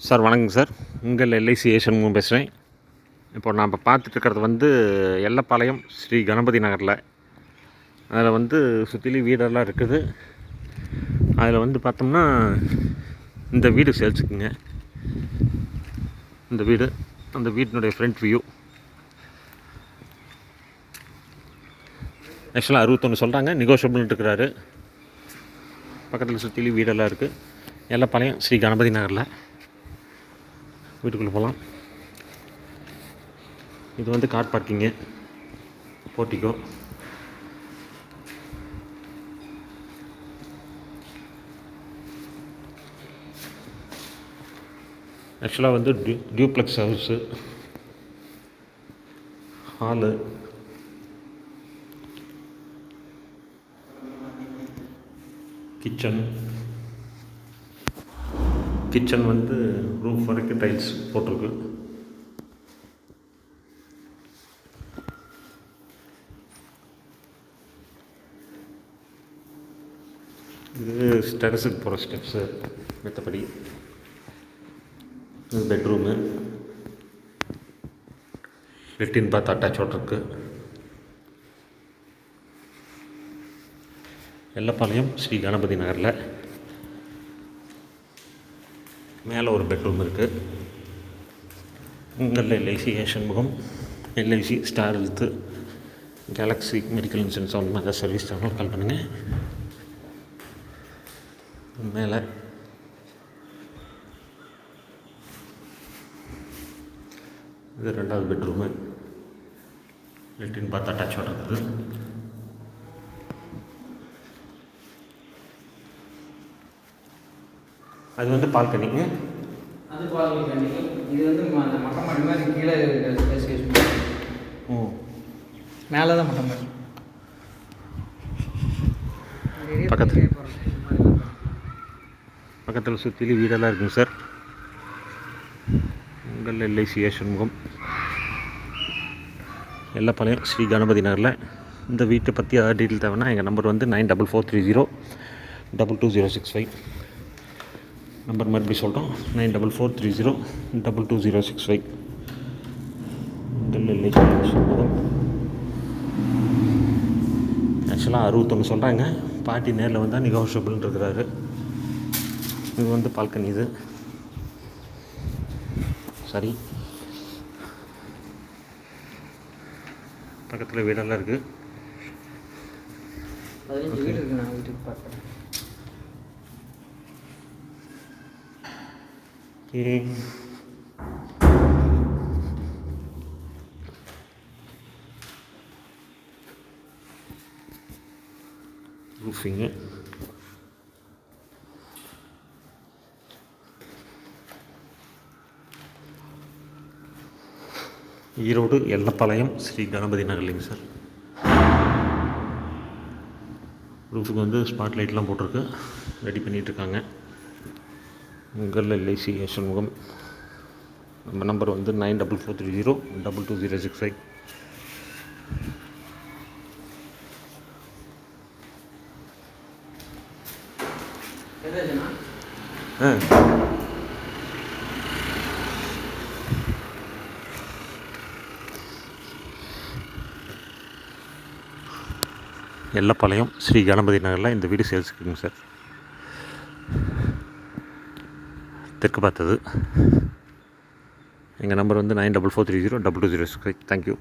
Sir வணக்கங்க sir. உங்கள் LIC ஏஷன் பேசுகிறேன். இப்போ நாம் பார்த்துட்ருக்கிறது வந்து எல்லப்பாளையம் ஸ்ரீ கணபதி நகரில். அதில் வந்து சுற்றிலும் வீடெல்லாம் இருக்குது. அதில் வந்து பார்த்தோம்னா இந்த வீடு சேல்ஸுக்குங்க. இந்த வீடு, அந்த வீட்டினுடைய ஃப்ரண்ட் வியூ. ஆக்சுவலாக 61 சொல்கிறாங்க, நெகோஷியபிள்னு இருக்கிறாரு. பக்கத்தில் சுற்றிலும் வீடெல்லாம் இருக்குது. எல்லப்பாளையம் ஸ்ரீ கணபதி நகரில். வீட்டுக்குள்ளே போகலாம். இது வந்து கார் பார்க்கிங்கு, போர்ட்டிகோ. ஆக்சுவலாக வந்து டியூப்ளெக்ஸ் ஹவுஸு, ஹாலு, கிச்சன் வந்து ரூஃப் வரைக்கும் டைல்ஸ் போட்டிருக்கு. இது டெரஸுக்கு போகிற ஸ்டெப்ஸு. மற்றபடி இது பெட்ரூமு, லெட்டின் பாத் அட்டாச்சோடு இருக்குது. எல்லப்பாளையம் ஸ்ரீ கணபதி நகரில். மேலே ஒரு பெட்ரூம் இருக்குது. உங்கள் எல்ஐசி ஏஷன் முகம், LIC star health, Galaxy medical insurance அந்த மாதிரி சர்வீஸ் சேனல் கால் பண்ணுங்கள். மேலே இது 2வது பெட்ரூமு, லெட்டின் பாத் அட்டாச்சோடு இருக்குது. அது வந்து பால்கனிங்க. அது பால்கனி. இது வந்து அந்த மொட்டை மாடி மாதிரி கீழே ஸ்பேஸ். மேலே தான் மொட்டை மாடி. பக்கத்தில் சுற்றிலும் வீடெல்லாம் இருக்குங்க சார். உங்கள் எல்ஐசி ஏஷன் முகம், எல்லப்பாளையம் ஸ்ரீ கணபதி நகரில். இந்த வீட்டை பற்றி ஏதாவது டீட்டெயில் தேவைன்னா எங்கள் நம்பர் வந்து 9443022065. நம்பர் மறுபடியும் சொல்கிறோம், 9443022065. உங்கள் எல்ஐசி ஏஷன் முகம். ஆக்சுவலாக 61 சொல்கிறாங்க. பாட்டி நேரில் வந்தால் நெகோஷியபிள்னு இருக்கிறாரு. இது வந்து பால்கனி. இது சரி, பக்கத்தில் வீடெல்லாம் இருக்குது. 15 வீடு இருக்குது. நான் வீட்டுக்கு பார்க்குறேன். ரூஃபிங்கு. ஈரோடு எல்லப்பாளையம் ஸ்ரீ கணபதி நகர்லிங்க சார். ரூஃபுக்கு வந்து ஸ்பாட் லைட்லாம் போட்டிருக்கு, ரெடி பண்ணிகிட்ருக்காங்க. உங்கள் எல்ஐசி ஏஷன் முகம். நம்ம நம்பர் வந்து 9443022065. எல்லப்பாளையம் ஸ்ரீ கணபதி நகரில் இந்த வீடு சேல்ஸுக்குங்க சார். தெற்கு பார்த்தது. எங்கள் நம்பர் வந்து 9443022065. தேங்க்யூ.